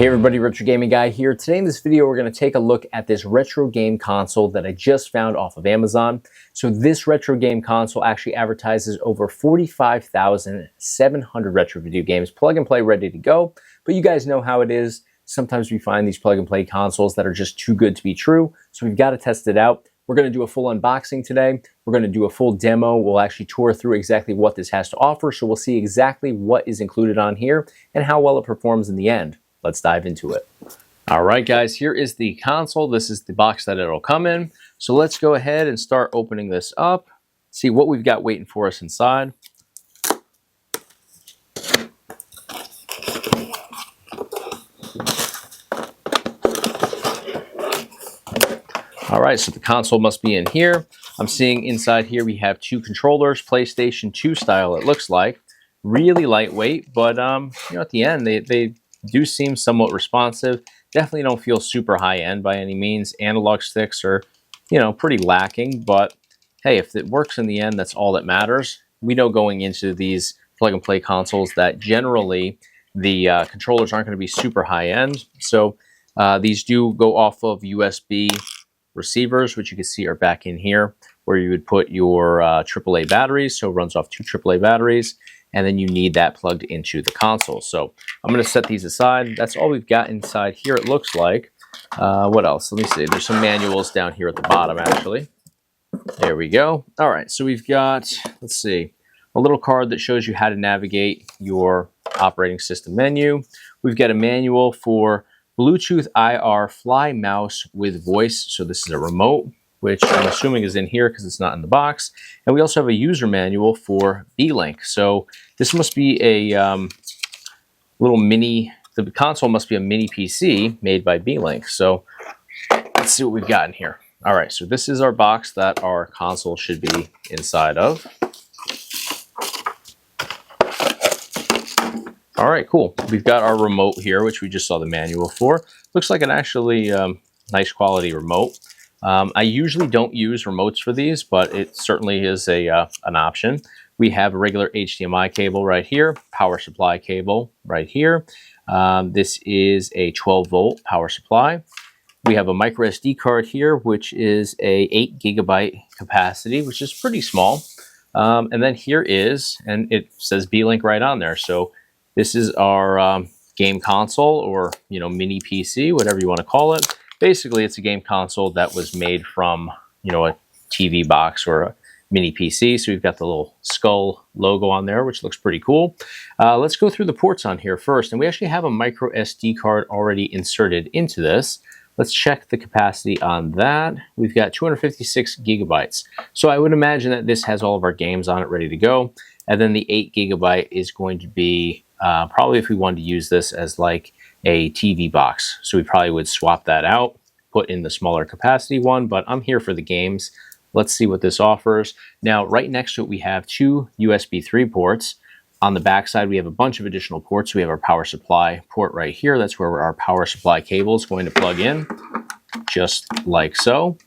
Hey everybody, Retro Gaming Guy here. Today in this video, we're going to take a look at this retro game console that I just found off of Amazon. So this retro game console actually advertises over 45,700 retro video games, plug and play, ready to go. But you guys know how it is. Sometimes we find these plug and play consoles that are just too good to be true. So we've got to test it out. We're going to do a full unboxing today. We're going to do a full demo. We'll actually tour through exactly what this has to offer. So we'll see exactly what is included on here and how well it performs in the end. Let's dive into it. All right, guys, here is the console. This is the box that it'll come in. So let's go ahead and start opening this up, see what we've got waiting for us inside. All right, so the console must be in here. I'm seeing inside here we have two controllers, PlayStation 2 style it looks like. Really lightweight, but at the end they do seem somewhat responsive. Definitely don't feel super high-end by any means. Analog sticks are, pretty lacking, but hey, if it works in the end, that's all that matters. We know going into these plug-and-play consoles that generally the controllers aren't going to be super high-end. So these do go off of USB receivers, which you can see are back in here, where you would put your AAA batteries. So it runs off two AAA batteries. And then you need that plugged into the console. So I'm going to set these aside. That's all we've got inside here, it looks like. What else? Let me see. There's some manuals down here at the bottom, actually. There we go. All right, so we've got, let's see, a little card that shows you how to navigate your operating system menu. We've got a manual for Bluetooth IR Fly Mouse with voice. So this is a remote, which I'm assuming is in here because it's not in the box. And we also have a user manual for Beelink. So this must be a little mini, the console must be a mini PC made by Beelink. So let's see what we've got in here. All right, so this is our box that our console should be inside of. All right, cool. We've got our remote here, which we just saw the manual for. Looks like an actually nice quality remote. I usually don't use remotes for these, but it certainly is an option. We have a regular HDMI cable right here, power supply cable right here. This is a 12-volt power supply. We have a micro SD card here, which is a 8 GB capacity, which is pretty small. And then here is, and it says Beelink right on there. So this is our game console, or mini PC, whatever you want to call it. Basically, it's a game console that was made from, a TV box or a mini PC. So we've got the little skull logo on there, which looks pretty cool. Let's go through the ports on here first. And we actually have a micro SD card already inserted into this. Let's check the capacity on that. We've got 256 gigabytes. So I would imagine that this has all of our games on it ready to go. And then the 8 GB is going to be probably if we wanted to use this as like a TV box. So we probably would swap that out, put in the smaller capacity one, but I'm here for the games. Let's see what this offers. Now, right next to it, we have two USB 3 ports. On the back side, we have a bunch of additional ports. We have our power supply port right here. That's where our power supply cable is going to plug in, just like so.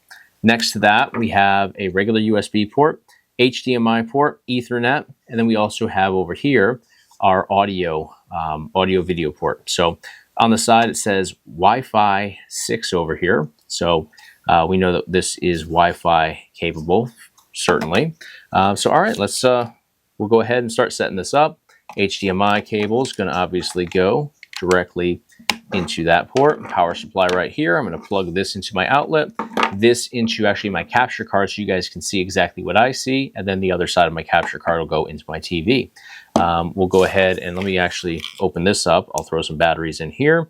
Next to that, we have a regular USB port, HDMI port, Ethernet, and then we also have over here our audio video port. So on the side, it says Wi-Fi 6 over here. So we know that this is Wi-Fi capable, certainly. So all right, let's we'll go ahead and start setting this up. HDMI cable is going to obviously go directly into that port. Power supply right here. I'm going to plug this into my outlet, this into actually my capture card so you guys can see exactly what I see, and then the other side of my capture card will go into my TV. We'll go ahead and let me actually open this up. I'll throw some batteries in here.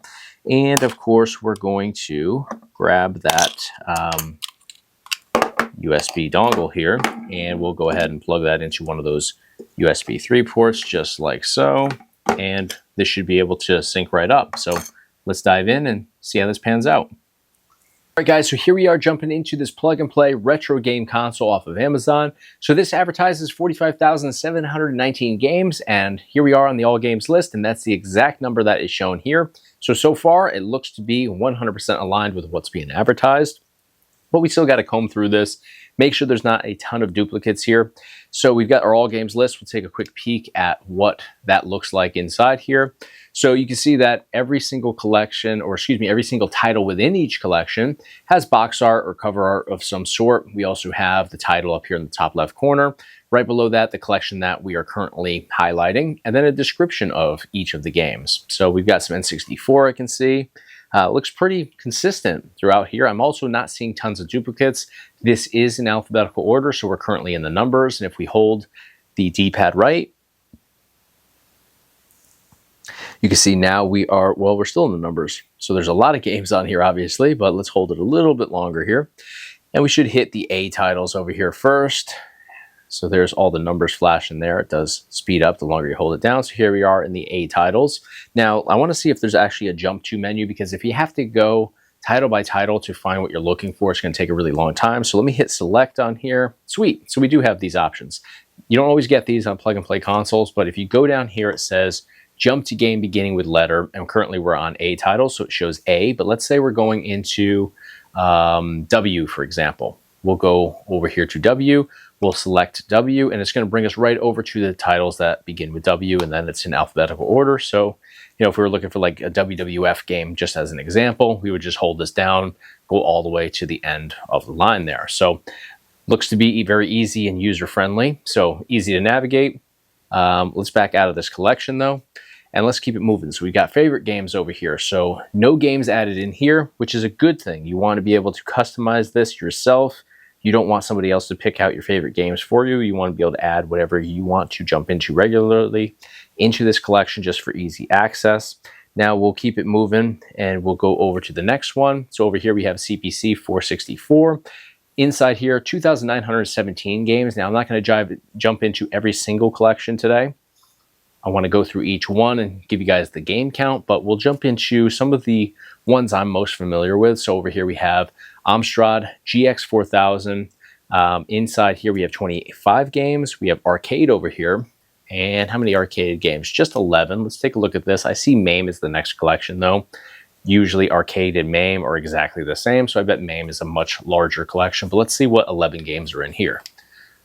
And of course, we're going to grab that USB dongle here, and we'll go ahead and plug that into one of those USB 3 ports, just like so. And this should be able to sync right up. So let's dive in and see how this pans out. All right, guys, so here we are jumping into this plug-and-play retro game console off of Amazon. So this advertises 45,719 games, and here we are on the all games list, and that's the exact number that is shown here. So far, it looks to be 100% aligned with what's being advertised. But we still got to comb through this, Make sure there's not a ton of duplicates here. So we've got our all games list. We'll take a quick peek at what that looks like inside here. So you can see that every single collection, or excuse me, every single title within each collection has box art or cover art of some sort. We also have the title up here in the top left corner. Right below that, the collection that we are currently highlighting, and then a description of each of the games. So we've got some N64 I can see. Looks pretty consistent throughout here. I'm also not seeing tons of duplicates. This is in alphabetical order, so we're currently in the numbers. And if we hold the D-pad right, you can see now we are, well, we're still in the numbers. So there's a lot of games on here, obviously, but let's hold it a little bit longer here. And we should hit the A titles over here first. So there's all the numbers flashing there. It does speed up the longer you hold it down. So here we are in the A titles. Now, I want to see if there's actually a jump to menu, because if you have to go title by title to find what you're looking for, it's going to take a really long time. So let me hit select on here. Sweet. So we do have these options. You don't always get these on plug and play consoles, but if you go down here, it says jump to game beginning with letter, and currently we're on A title, so it shows A, but let's say we're going into W, for example. We'll go over here to W, we'll select W, and it's going to bring us right over to the titles that begin with W, and then it's in alphabetical order. So, you know, if we were looking for like a WWF game, just as an example, we would just hold this down, go all the way to the end of the line there. So, looks to be very easy and user-friendly, so easy to navigate. Let's back out of this collection though, and let's keep it moving. So we've got favorite games over here. So no games added in here, which is a good thing. You want to be able to customize this yourself. You don't want somebody else to pick out your favorite games for you. You want to be able to add whatever you want to jump into regularly into this collection just for easy access. Now we'll keep it moving and we'll go over to the next one. So over here we have CPC 464. Inside here, 2,917 games. Now, I'm not going to jump into every single collection today. I want to go through each one and give you guys the game count, but we'll jump into some of the ones I'm most familiar with. So over here we have Amstrad GX 4000. Inside here we have 25 games. We have arcade over here. And how many arcade games? Just 11. Let's take a look at this. I see MAME is the next collection though. Usually arcade and MAME are exactly the same, so I bet MAME is a much larger collection, but let's see what 11 games are in here.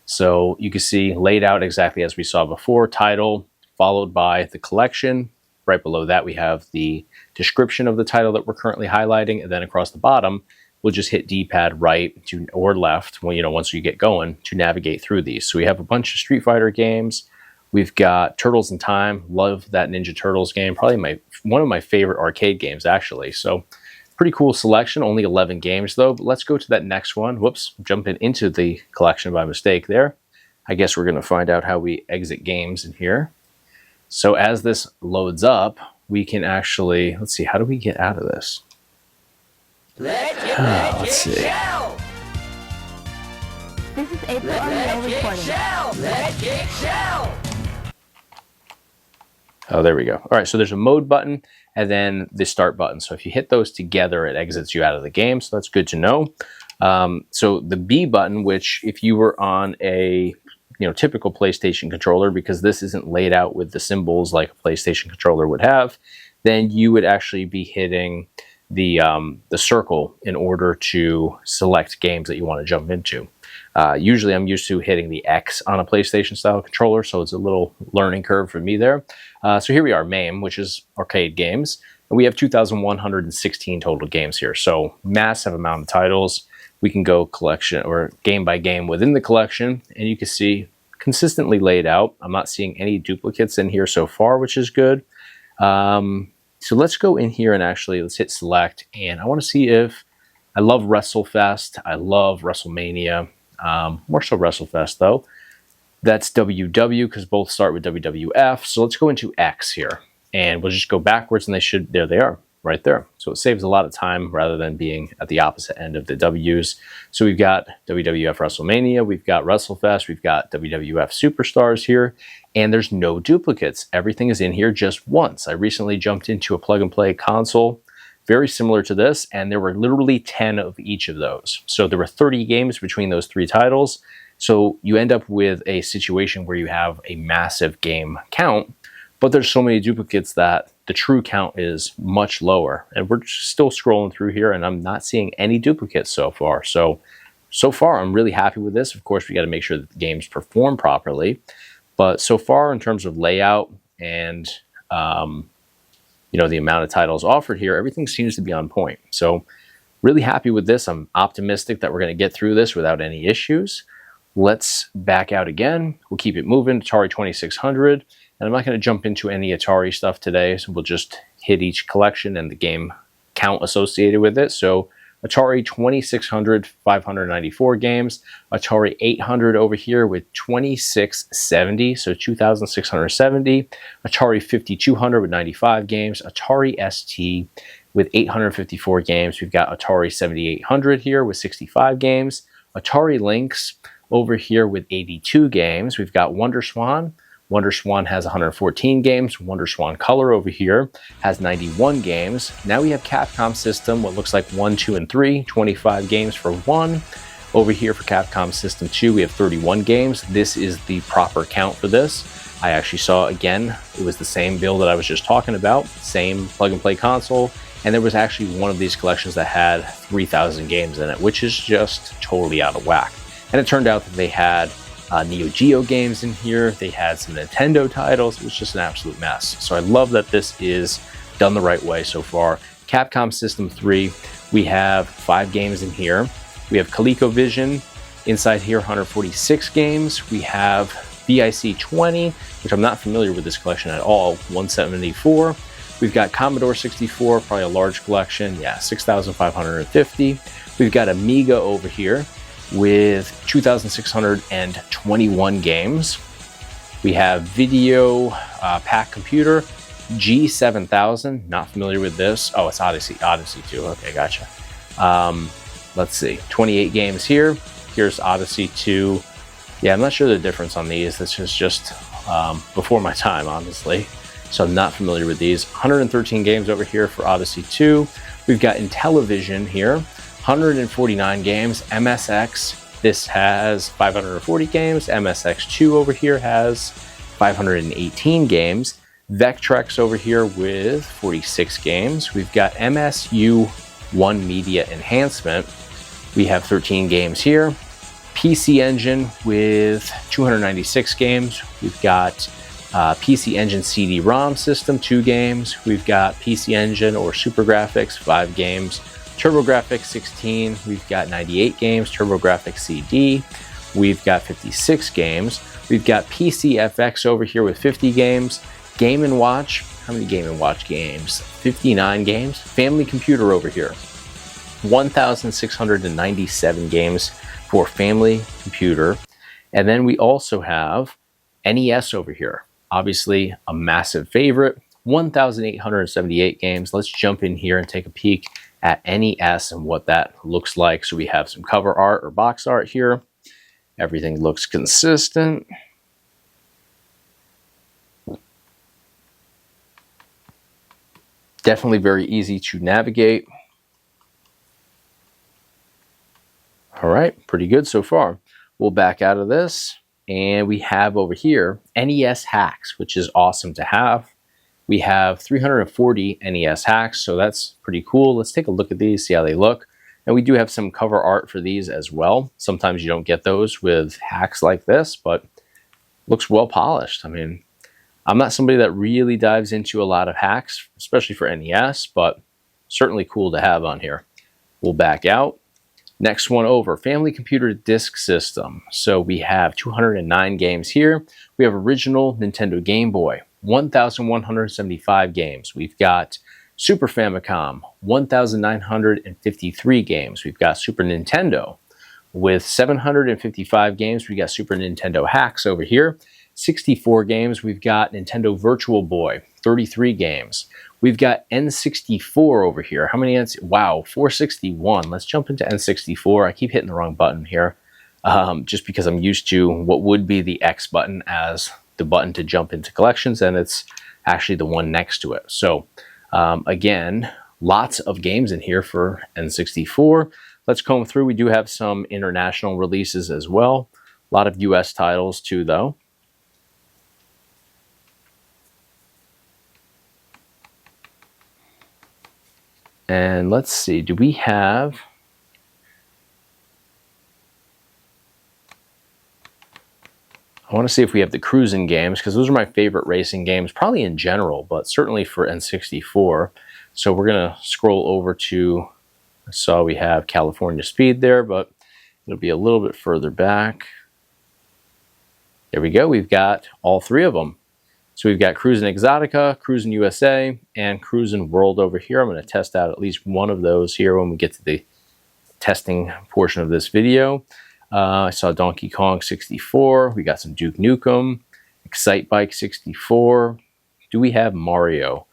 So you can see laid out exactly as we saw before, title followed by the collection. Right below that we have the description of the title that we're currently highlighting, and then across the bottom we'll just hit D-pad right to, or left, well, you know, once you get going to navigate through these. So we have a bunch of Street Fighter games. We've got Turtles in Time. Love that Ninja Turtles game. Probably one of my favorite arcade games, actually. So pretty cool selection. Only 11 games, though. But let's go to that next one. Whoops, jumping into the collection by mistake there. I guess we're going to find out how we exit games in here. So as this loads up, we can actually, let's see, how do we get out of this? Let's see. This is April Armiel reporting. Let it show! Oh, there we go. All right, so there's a mode button and then the start button. So if you hit those together, it exits you out of the game. So that's good to know. So the B button, which if you were on a typical PlayStation controller, because this isn't laid out with the symbols like a PlayStation controller would have, then you would actually be hitting the circle in order to select games that you want to jump into. Usually I'm used to hitting the X on a PlayStation style controller, so it's a little learning curve for me there. So here we are, MAME, which is arcade games. And we have 2,116 total games here. So massive amount of titles. We can go collection or game by game within the collection, and you can see consistently laid out. I'm not seeing any duplicates in here so far, which is good. So let's go in here and actually let's hit select. And I want to see if I love WrestleFest. I love WrestleMania. More so WrestleFest though. That's WW because both start with WWF. So let's go into X here and we'll just go backwards and there they are right there. So it saves a lot of time rather than being at the opposite end of the W's. So we've got WWF WrestleMania, we've got WrestleFest, we've got WWF Superstars here, and there's no duplicates. Everything is in here just once. I recently jumped into a plug and play console very similar to this, and there were literally 10 of each of those. So there were 30 games between those three titles. So you end up with a situation where you have a massive game count, but there's so many duplicates that the true count is much lower. And we're still scrolling through here and I'm not seeing any duplicates so far. So so far, I'm really happy with this. Of course, we got to make sure that the games perform properly. But so far, in terms of layout and the amount of titles offered here, everything seems to be on point. So really happy with this. I'm optimistic that we're going to get through this without any issues. Let's back out again. We'll keep it moving. Atari 2600. And I'm not going to jump into any Atari stuff today. So we'll just hit each collection and the game count associated with it. So Atari 2600, 594 games. Atari 800 over here with 2670, so 2670. Atari 5200 with 95 games. Atari ST with 854 games. We've got Atari 7800 here with 65 games. Atari Lynx over here with 82 games. We've got Wonder Swan. Wonder Swan has 114 games. Wonder Swan Color over here has 91 games. Now we have Capcom System, what looks like 1, 2, and 3, 25 games for 1. Over here for Capcom System 2, we have 31 games. This is the proper count for this. I actually saw, again, it was the same bill that I was just talking about, same plug-and-play console, and there was actually one of these collections that had 3,000 games in it, which is just totally out of whack. And it turned out that they had Neo Geo games in here. They had some Nintendo titles. It was just an absolute mess. So I love that this is done the right way so far. Capcom System 3, we have 5 games in here. We have ColecoVision inside here, 146 games. We have VIC 20, which I'm not familiar with this collection at all, 174. We've got Commodore 64, probably a large collection, 6,550. We've got Amiga over here with 2,621 games. We have Video Pack Computer G7000. Not familiar with this. Oh, it's Odyssey 2. Okay, gotcha. Let's see, 28 games here. Here's Odyssey 2. Yeah, I'm not sure the difference on these. This is just before my time, honestly. So I'm not familiar with these. 113 games over here for Odyssey 2. We've got Intellivision here. 149 games. MSX, this has 540 games. MSX2 over here has 518 games. Vectrex over here with 46 games. We've got MSU1 Media Enhancement. We have 13 games here. PC Engine with 296 games. We've got PC Engine CD-ROM system, 2 games. We've got PC Engine or Super Graphics, 5 games. TurboGrafx 16, we've got 98 games. TurboGrafx CD, we've got 56 games. We've got PCFX over here with 50 games. Game & Watch, how many Game & Watch games? 59 games. Family Computer over here, 1,697 games for Family Computer. And then we also have NES over here, obviously a massive favorite, 1,878 games. Let's jump in here and take a peek at NES and what that looks like. So we have some cover art or box art here. Everything looks consistent. Definitely very easy to navigate. All right, pretty good so far. We'll back out of this, and we have over here NES hacks, which is awesome to have. We have 340 NES hacks, so that's pretty cool. Let's take a look at these, see how they look. And we do have some cover art for these as well. Sometimes you don't get those with hacks like this, but looks well polished. I mean, I'm not somebody that really dives into a lot of hacks, especially for NES, but certainly cool to have on here. We'll back out. Next one over, Family Computer Disk System. So we have 209 games here. We have original Nintendo Game Boy, 1,175 games. We've got Super Famicom, 1,953 games. We've got Super Nintendo with 755 games. We got Super Nintendo hacks over here, 64 games. We've got Nintendo Virtual Boy, 33 games. We've got N64 over here. How many Wow, 461. Let's jump into N64. I keep hitting the wrong button here, just because I'm used to what would be the X button as the button to jump into collections, and it's actually the one next to it. So again, lots of games in here for N64. Let's comb through. We do have some international releases as well. A lot of US titles too, though. And let's see, do we have... I want to see if we have the cruising games, because those are my favorite racing games, probably in general, but certainly for N64. So we're going to scroll over to, I saw we have California Speed there, but it'll be a little bit further back. There we go. We've got all three of them. So we've got Cruisin' Exotica, Cruisin' USA, and Cruisin' World over here. I'm going to test out at least one of those here when we get to the testing portion of this video. I saw Donkey Kong 64. We got some Duke Nukem, Excite Bike 64. Do we have Mario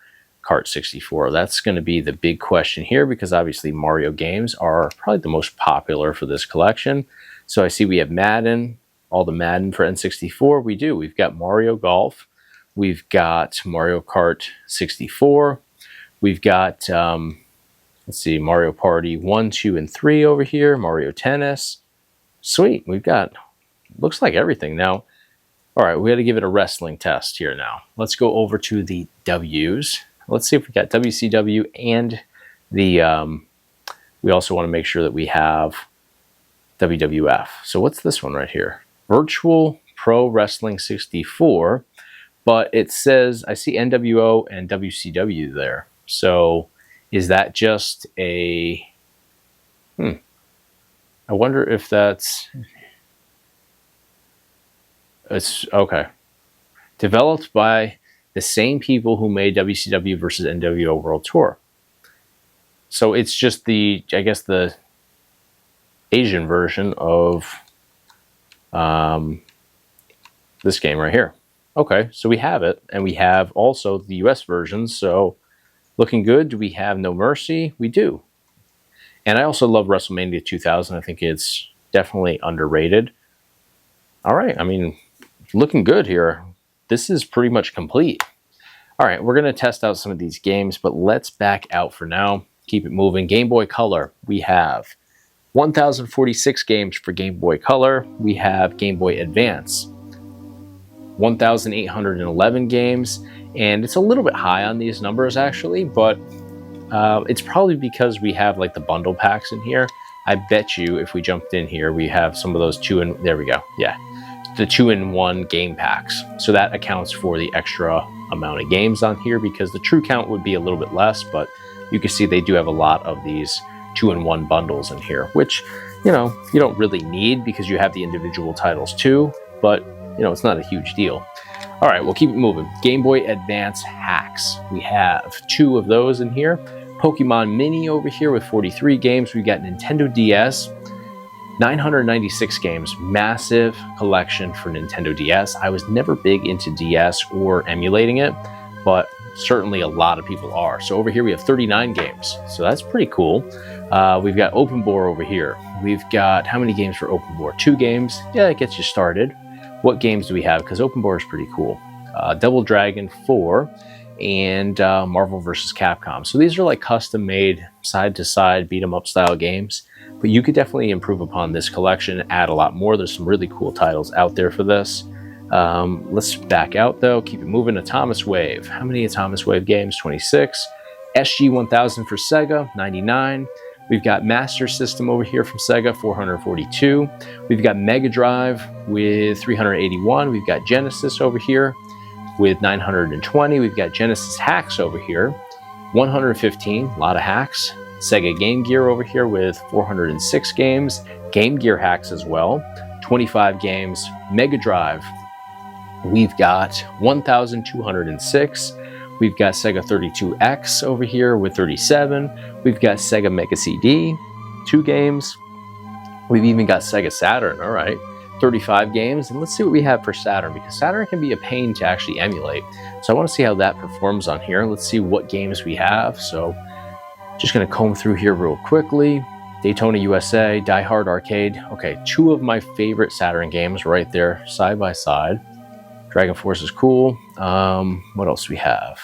Kart 64? That's going to be the big question here, because obviously Mario games are probably the most popular for this collection. So I see we have Madden, all the Madden for N64. We do. We've got Mario Golf. We've got Mario Kart 64. We've got, let's see, Mario Party 1, 2, and 3 over here. Mario Tennis. Sweet. We've got, looks like everything now. All right, we got to give it a wrestling test here now. Let's go over to the W's. Let's see if we got WCW and the, we also want to make sure that we have WWF. So what's this one right here? Virtual Pro Wrestling 64, but it says, I see NWO and WCW there. So is that just a, I wonder if that's, it's okay. Developed by the same people who made WCW versus NWO World Tour. So it's just the, I guess, the Asian version of this game right here. Okay, so we have it, and we have also the US version, so looking good. Do we have No Mercy? We do. And I also love WrestleMania 2000. I think it's definitely underrated. All right, I mean, looking good here. This is pretty much complete. All right, we're going to test out some of these games, but let's back out for now. Keep it moving. Game Boy Color, we have 1,046 games for Game Boy Color. We have Game Boy Advance, 1,811 games. And it's a little bit high on these numbers, actually, but it's probably because we have like the bundle packs in here. I bet you if we jumped in here, we have some of those there we go. Yeah, the 2-in-1 game packs. So that accounts for the extra amount of games on here, because the true count would be a little bit less, but you can see they do have a lot of these 2-in-1 bundles in here, which, you know, you don't really need because you have the individual titles too, but you know, it's not a huge deal. All right, we'll keep it moving. Game Boy Advance hacks. We have 2 of those in here. Pokemon Mini over here with 43 games. We've got Nintendo DS, 996 games. Massive collection for Nintendo DS. I was never big into DS or emulating it, but certainly a lot of people are. So over here we have 39 games. So that's pretty cool. We've got Open Bore over here. We've got, how many games for Open Bore? 2 games. Yeah, it gets you started. What games do we have? Because Open Bore is pretty cool. Double Dragon 4 and Marvel vs. Capcom. So these are like custom made side-to-side beat-em-up style games. But you could definitely improve upon this collection, add a lot more. There's some really cool titles out there for this. Let's back out though, keep it moving. Atomic Wave. How many Atomic Wave games? 26. SG-1000 for Sega, 99. We've got Master System over here from Sega, 442. We've got Mega Drive with 381. We've got Genesis over here with 920. We've got Genesis hacks over here, 115, a lot of hacks. Sega Game Gear over here with 406 games. Game Gear hacks as well, 25 games. Mega Drive, we've got 1,206. We've got Sega 32X over here with 37. We've got Sega Mega CD, 2 games. We've even got Sega Saturn, all right, 35 games. And let's see what we have for Saturn, because Saturn can be a pain to actually emulate. So I want to see how that performs on here. Let's see what games we have. So just going to comb through here real quickly. Daytona USA, Die Hard Arcade. Okay, 2 of my favorite Saturn games right there, side by side. Dragon Force is cool. What else do we have?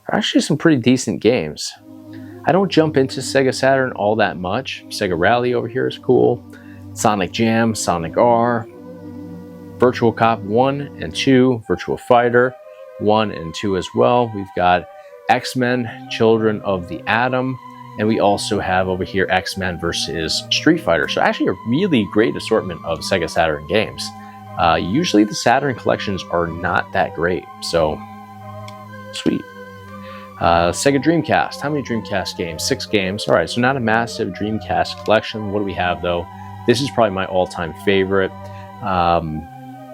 Actually, some pretty decent games. I don't jump into Sega Saturn all that much. Sega Rally over here is cool. Sonic Jam, Sonic R, Virtual Cop 1 and 2, Virtual Fighter 1 and 2 as well. We've got X-Men, Children of the Atom, and we also have over here X-Men versus Street Fighter. So actually a really great assortment of Sega Saturn games. Usually the Saturn collections are not that great, so sweet. Sega Dreamcast. How many Dreamcast games? 6 games. All right, so not a massive Dreamcast collection. What do we have though? This is probably my all-time favorite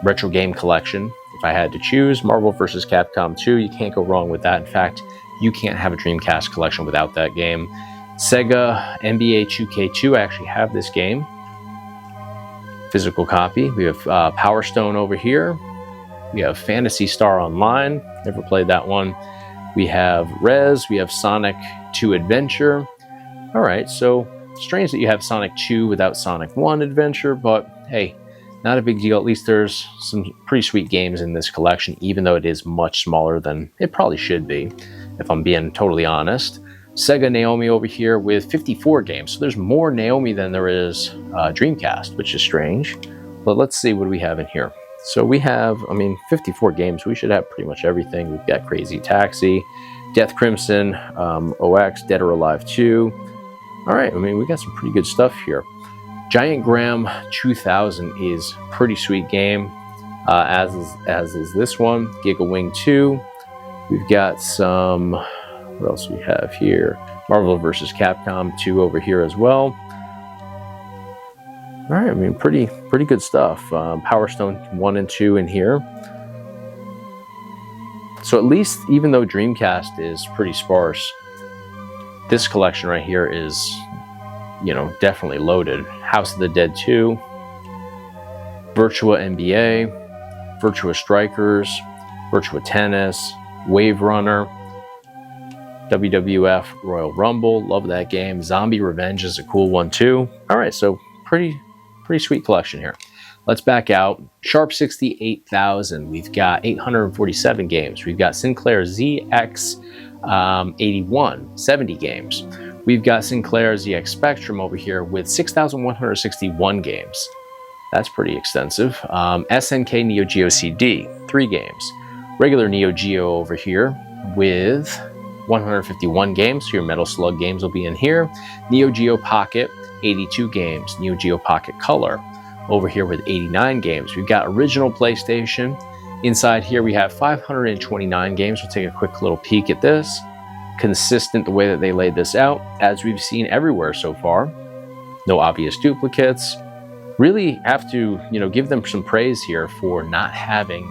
retro game collection. If I had to choose, Marvel vs. Capcom 2, you can't go wrong with that. In fact, you can't have a Dreamcast collection without that game. Sega NBA 2K2, I actually have this game. Physical copy. We have Power Stone over here. We have Phantasy Star Online. Never played that one. We have Rez. We have Sonic 2 Adventure. All right, so strange that you have Sonic 2 without Sonic 1 Adventure, but hey, not a big deal. At least there's some pretty sweet games in this collection, even though it is much smaller than it probably should be, if I'm being totally honest. Sega Naomi over here with 54 games. So there's more Naomi than there is Dreamcast, which is strange. But let's see what we have in here. So we have, 54 games. We should have pretty much everything. We've got Crazy Taxi, Death Crimson, OX, Dead or Alive 2. All right, we got some pretty good stuff here. Giant Graham 2000 is a pretty sweet game, as is this one. Giga Wing 2. We've got some, what else we have here? Marvel vs. Capcom 2 over here as well. All right, pretty good stuff. Power Stone 1 and 2 in here. So at least, even though Dreamcast is pretty sparse, this collection right here is, definitely loaded. House of the Dead 2, Virtua NBA, Virtua Strikers, Virtua Tennis, Wave Runner, WWF Royal Rumble, love that game. Zombie Revenge is a cool one too. All right, so pretty sweet collection here. Let's back out. Sharp 68000, we've got 847 games. We've got Sinclair ZX81, 70 games. We've got Sinclair ZX Spectrum over here with 6,161 games. That's pretty extensive. SNK Neo Geo CD, 3 games. Regular Neo Geo over here with 151 games. So your Metal Slug games will be in here. Neo Geo Pocket, 82 games. Neo Geo Pocket Color over here with 89 games. We've got original PlayStation. Inside here we have 529 games. We'll take a quick little peek at this. Consistent the way that they laid this out, as we've seen everywhere so far. No obvious duplicates. Really have to, give them some praise here for not having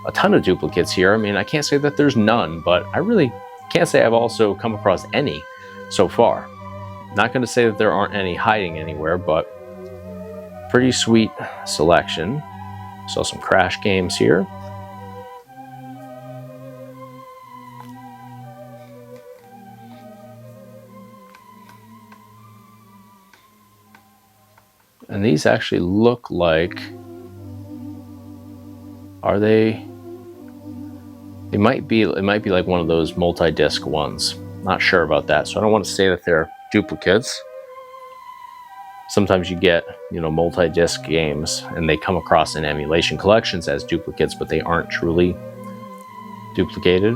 a ton of duplicates here. I can't say that there's none, but I really can't say I've also come across any so far. Not going to say that there aren't any hiding anywhere, but pretty sweet selection. Saw some Crash games here. And these actually look like, are they? It might be like one of those multi-disc ones. Not sure about that, so I don't want to say that they're duplicates. Sometimes you get, multi-disc games and they come across in emulation collections as duplicates, but they aren't truly duplicated.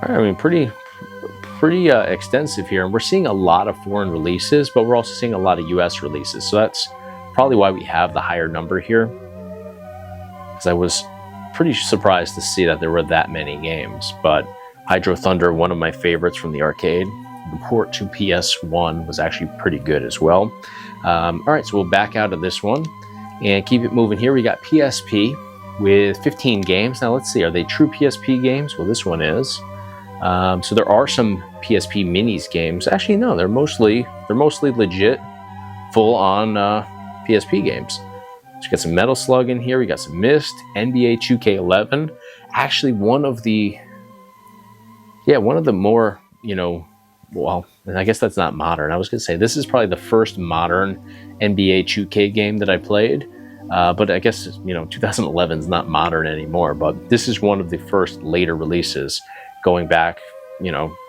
All right, pretty extensive here, and we're seeing a lot of foreign releases, but we're also seeing a lot of US releases, so that's probably why we have the higher number here, because I was pretty surprised to see that there were that many games. But Hydro Thunder, one of my favorites from the arcade. The port to PS1 was actually pretty good as well. All right, so we'll back out of this one and keep it moving here. We got PSP with 15 games. Now let's see, are they true PSP games? Well, this one is. So there are some PSP Minis games. Actually, no, they're mostly legit, full-on PSP games. So we got some Metal Slug in here. We got some Myst, NBA 2K11. Actually, one of the more, well, I guess that's not modern. I was going to say this is probably the first modern NBA 2K game that I played. But I guess, 2011 is not modern anymore. But this is one of the first later releases, going back,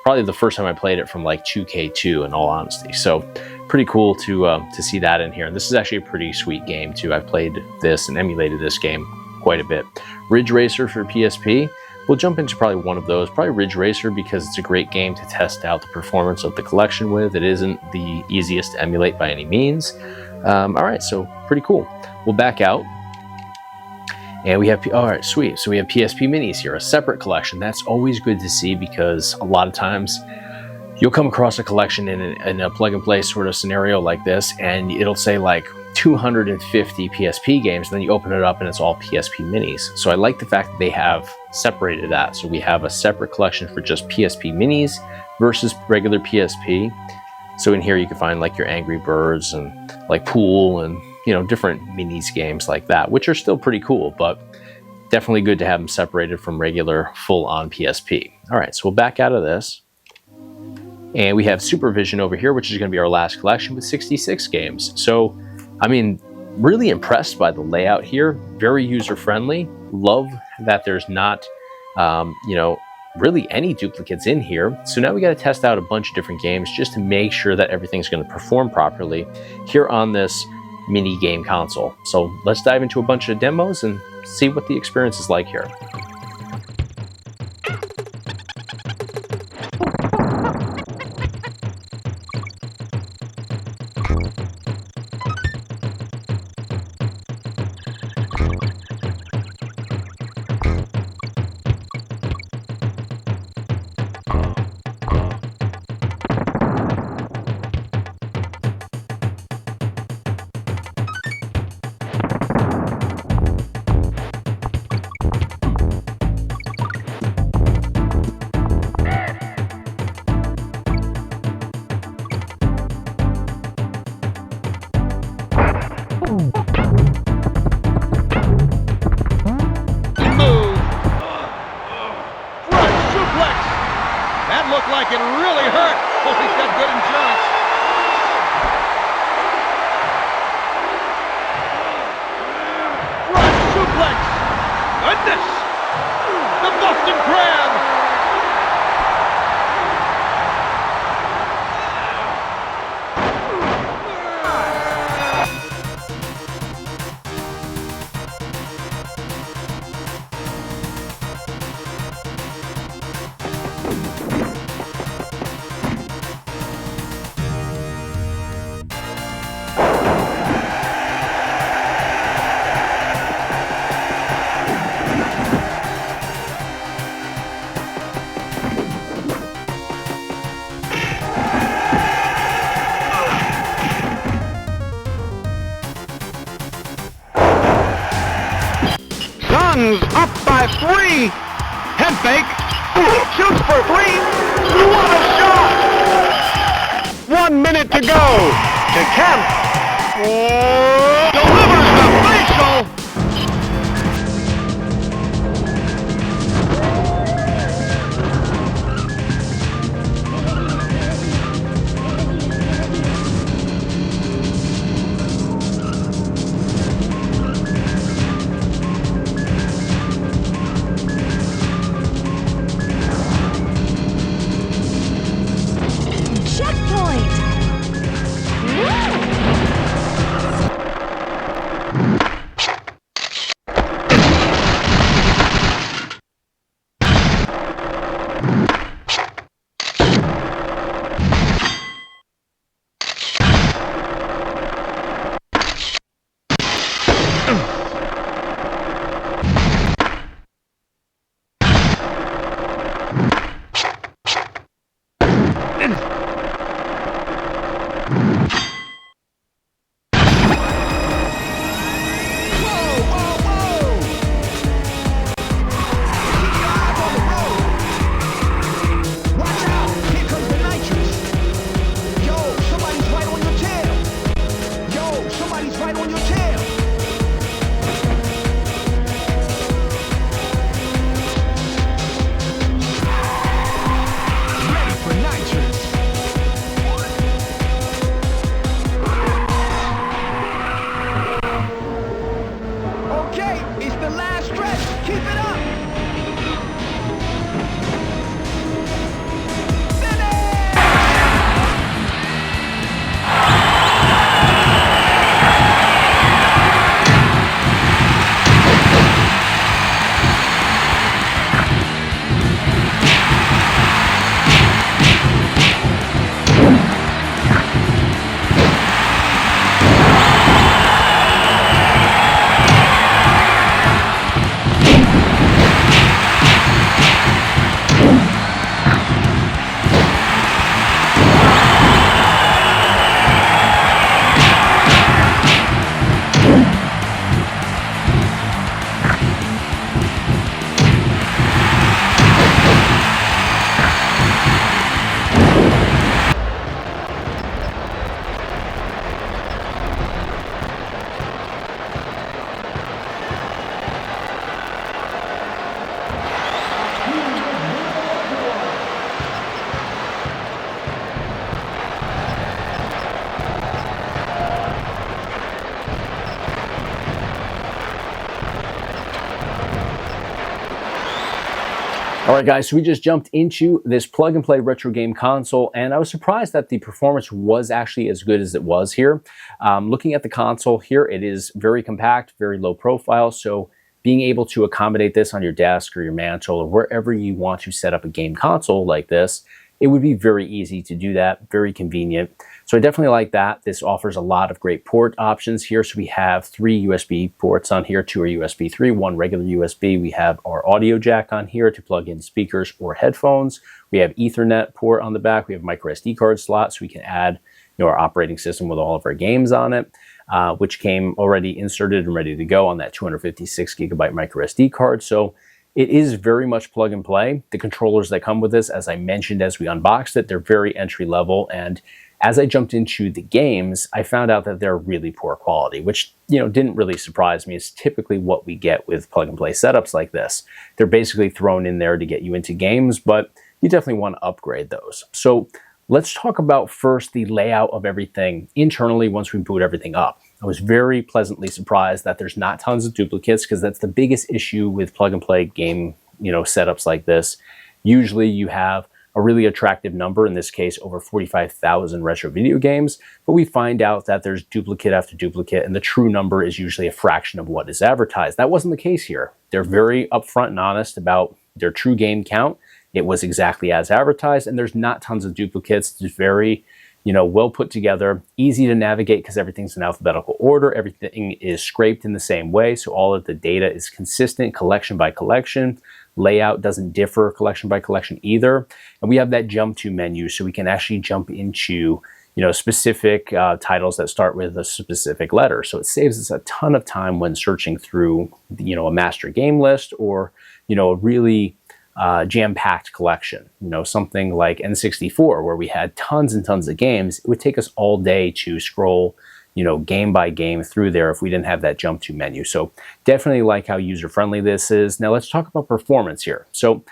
probably the first time I played it from like 2K2 in all honesty. So pretty cool to see that in here. And this is actually a pretty sweet game too. I've played this and emulated this game quite a bit. Ridge Racer for PSP. We'll jump into probably one of those, probably Ridge Racer, because it's a great game to test out the performance of the collection with. It isn't the easiest to emulate by any means. All right, so pretty cool. We'll back out. And we have, all right, sweet. So we have PSP Minis here, a separate collection. That's always good to see because a lot of times you'll come across a collection in a plug and play sort of scenario like this, and it'll say like 250 PSP games, and then you open it up and it's all PSP Minis. So I like the fact that they have separated that. So we have a separate collection for just PSP Minis versus regular PSP. So in here you can find like your Angry Birds and like Pool and, you know, different minis games like that, which are still pretty cool, but definitely good to have them separated from regular full-on PSP. All right, so we'll back out of this. And we have Supervision over here, which is going to be our last collection with 66 games. So, I mean, really impressed by the layout here. Very user-friendly. Love that there's not, you know, really any duplicates in here. So now we got to test out a bunch of different games just to make sure that everything's going to perform properly here on this mini game console. So let's dive into a bunch of demos and see what the experience is like here. Looked like it really hurt. Oh, he's got good insurance. Front suplex. Goodness. The Boston Crab. Up by 3. Head fake. Shoots for 3. What a shot! 1 minute to go. To Kemp. Delivers the facial. All right, guys, so we just jumped into this plug-and-play retro game console, and I was surprised that the performance was actually as good as it was here. Looking at the console here, it is very compact, very low profile, so being able to accommodate this on your desk or your mantle or wherever you want to set up a game console like this, it would be very easy to do that, very convenient. So I definitely like that. This offers a lot of great port options here. So we have 3 USB ports on here, 2 are USB 3, 1 regular USB. We have our audio jack on here to plug in speakers or headphones. We have Ethernet port on the back. We have micro SD card slot so we can add our operating system with all of our games on it, which came already inserted and ready to go on that 256 gigabyte micro SD card. So it is very much plug and play. The controllers that come with this, as I mentioned as we unboxed it, they're very entry level. And as I jumped into the games, I found out that they're really poor quality, which didn't really surprise me. It's typically what we get with plug and play setups like this. They're basically thrown in there to get you into games, but you definitely want to upgrade those. So let's talk about first the layout of everything internally once we boot everything up. I was very pleasantly surprised that there's not tons of duplicates, because that's the biggest issue with plug and play game setups like this. Usually you have a really attractive number, in this case over 45,000 retro video games, but we find out that there's duplicate after duplicate, and the true number is usually a fraction of what is advertised. That wasn't the case here. They're very upfront and honest about their true game count. It was exactly as advertised, and there's not tons of duplicates. It's very well put together, easy to navigate because everything's in alphabetical order. Everything is scraped in the same way, so all of the data is consistent, collection by collection. Layout doesn't differ collection by collection either. And we have that jump to menu, so we can actually jump into specific titles that start with a specific letter. So it saves us a ton of time when searching through a master game list or a really jam-packed collection, something like N64, where we had tons and tons of games. It would take us all day to scroll, game by game through there if we didn't have that jump to menu. So definitely like how user-friendly this is. Now let's talk about performance here. So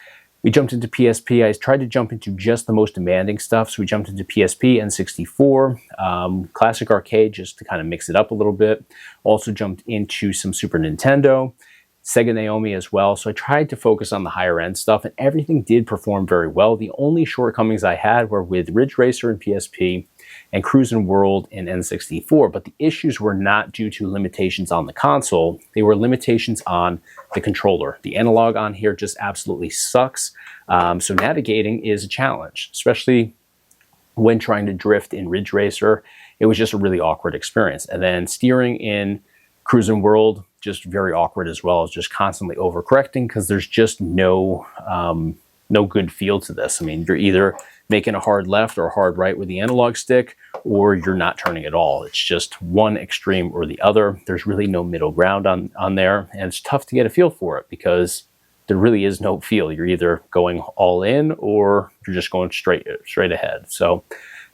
we jumped into PSP. I tried to jump into just the most demanding stuff. So we jumped into PSP, N64, Classic Arcade, just to kind of mix it up a little bit. Also jumped into some Super Nintendo, Sega Naomi as well. So I tried to focus on the higher end stuff, and everything did perform very well. The only shortcomings I had were with Ridge Racer in PSP and Cruisin' World in N64, but the issues were not due to limitations on the console. They were limitations on the controller. The analog on here just absolutely sucks. So navigating is a challenge, especially when trying to drift in Ridge Racer. It was just a really awkward experience. And then steering in Cruisin' World, just very awkward as well, as just constantly overcorrecting because there's just no good feel to this. I mean, you're either making a hard left or a hard right with the analog stick, or you're not turning at all. It's just one extreme or the other. There's really no middle ground on there, and it's tough to get a feel for it because there really is no feel. You're either going all in or you're just going straight ahead. So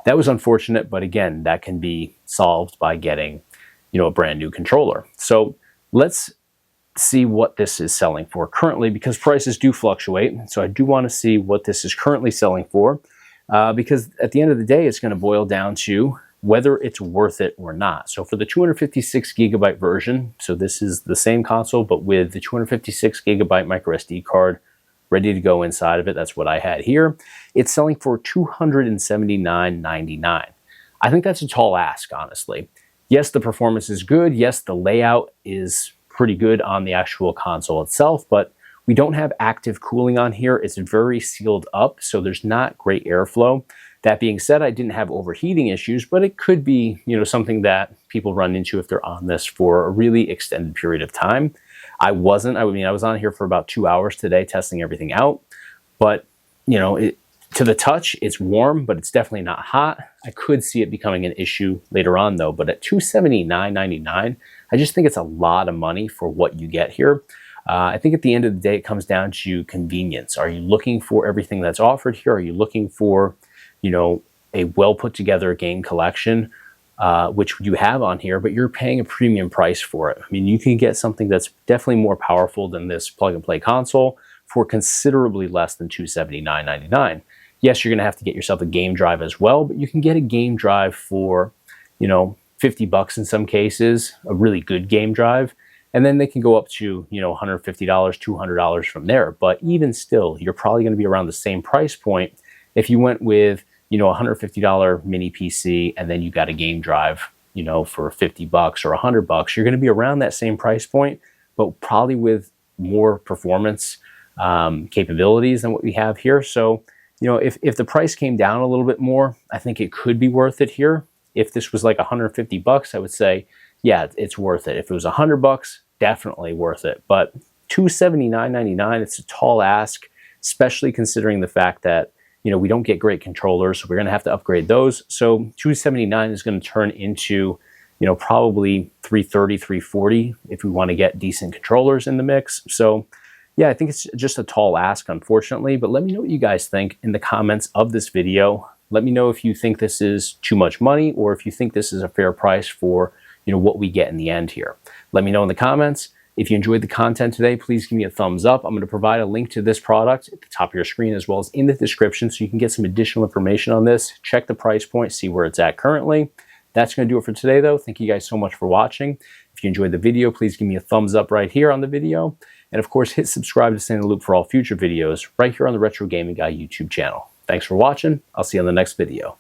that was unfortunate, but again, that can be solved by getting a brand new controller. So let's see what this is selling for currently, because prices do fluctuate. So I do want to see what this is currently selling for, because at the end of the day, it's going to boil down to whether it's worth it or not. So for the 256 gigabyte version, so this is the same console, but with the 256 gigabyte micro SD card ready to go inside of it, that's what I had here. It's selling for $279.99. I think that's a tall ask, honestly. Yes, the performance is good. Yes, the layout is pretty good on the actual console itself, but we don't have active cooling on here. It's very sealed up, so there's not great airflow. That being said, I didn't have overheating issues, but it could be, something that people run into if they're on this for a really extended period of time. I wasn't. I was on here for about 2 hours today testing everything out, but to the touch, it's warm, but it's definitely not hot. I could see it becoming an issue later on though, but at $279.99, I just think it's a lot of money for what you get here. I think at the end of the day, it comes down to convenience. Are you looking for everything that's offered here? Are you looking for, a well put together game collection, which you have on here, but you're paying a premium price for it? I mean, you can get something that's definitely more powerful than this plug and play console for considerably less than $279.99. Yes, you're going to have to get yourself a game drive as well, but you can get a game drive for, $50 in some cases, a really good game drive. And then they can go up to, you know, $150, $200 from there. But even still, you're probably going to be around the same price point if you went with, you know, a $150 mini PC and then you got a game drive, you know, for $50 or $100. You're going to be around that same price point, but probably with more performance capabilities than what we have here. So, you know, if the price came down a little bit more, I think it could be worth it here. If this was like $150, I would say, yeah, it's worth it. If it was $100, definitely worth it. But $279.99, it's a tall ask, especially considering the fact that, you know, we don't get great controllers, so we're going to have to upgrade those. So $279 is going to turn into, you know, probably $330, $340 if we want to get decent controllers in the mix. So yeah, I think it's just a tall ask, unfortunately. But let me know what you guys think in the comments of this video. Let me know if you think this is too much money or if you think this is a fair price for, you know, what we get in the end here. Let me know in the comments. If you enjoyed the content today, please give me a thumbs up. I'm going to provide a link to this product at the top of your screen as well as in the description so you can get some additional information on this. Check the price point, see where it's at currently. That's going to do it for today, though. Thank you guys so much for watching. If you enjoyed the video, please give me a thumbs up right here on the video. And of course, hit subscribe to stay in the loop for all future videos right here on the Retro Gaming Guy YouTube channel. Thanks for watching. I'll see you on the next video.